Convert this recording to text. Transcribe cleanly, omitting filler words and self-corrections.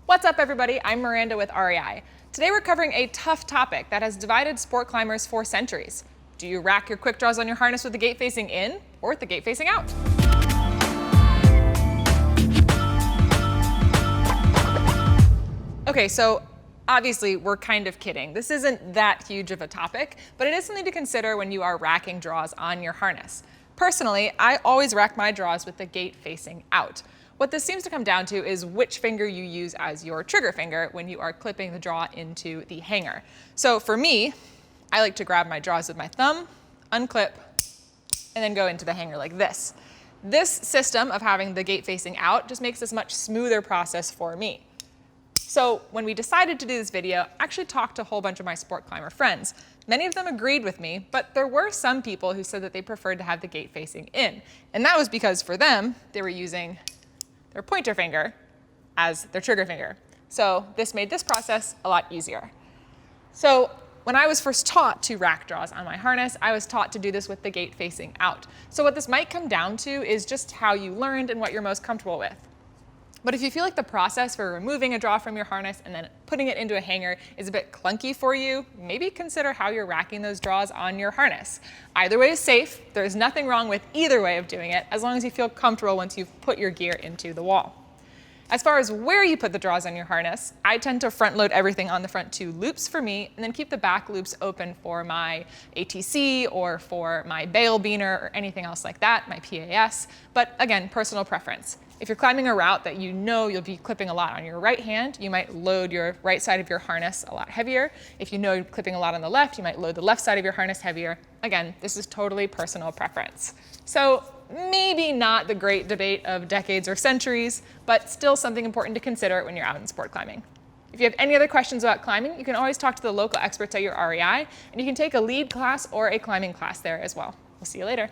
What's up everybody, I'm Miranda with REI. Today we're covering a tough topic that has divided sport climbers for centuries. Do you rack your Quickdraws on your harness with the gate facing in or with the gate facing out? Okay, so obviously we're kind of kidding. This isn't that huge of a topic, but it is something to consider when you are racking draws on your harness. Personally, I always rack my draws with the gate facing out. What this seems to come down to is which finger you use as your trigger finger when you are clipping the draw into the hanger. So for me, I like to grab my draws with my thumb, unclip, and then go into the hanger like this. This system of having the gate facing out just makes this a much smoother process for me. So when we decided to do this video, I actually talked to a whole bunch of my sport climber friends. Many of them agreed with me, but there were some people who said that they preferred to have the gate facing in. And that was because for them, they were using their pointer finger as their trigger finger. So this made this process a lot easier. So when I was first taught to rack draws on my harness, I was taught to do this with the gate facing out. So what this might come down to is just how you learned and what you're most comfortable with. But if you feel like the process for removing a draw from your harness and then putting it into a hanger is a bit clunky for you, maybe consider how you're racking those draws on your harness. Either way is safe. There's nothing wrong with either way of doing it, as long as you feel comfortable once you've put your gear into the wall. As far as where you put the draws on your harness, I tend to front load everything on the front two loops for me, and then keep the back loops open for my ATC or for my bail beaner or anything else like that, my PAS. But again, personal preference. If you're climbing a route that you know you'll be clipping a lot on your right hand, you might load your right side of your harness a lot heavier. If you know you're clipping a lot on the left, you might load the left side of your harness heavier. Again, this is totally personal preference. So maybe not the great debate of decades or centuries, but still something important to consider when you're out in sport climbing. If you have any other questions about climbing, you can always talk to the local experts at your REI, and you can take a lead class or a climbing class there as well. We'll see you later.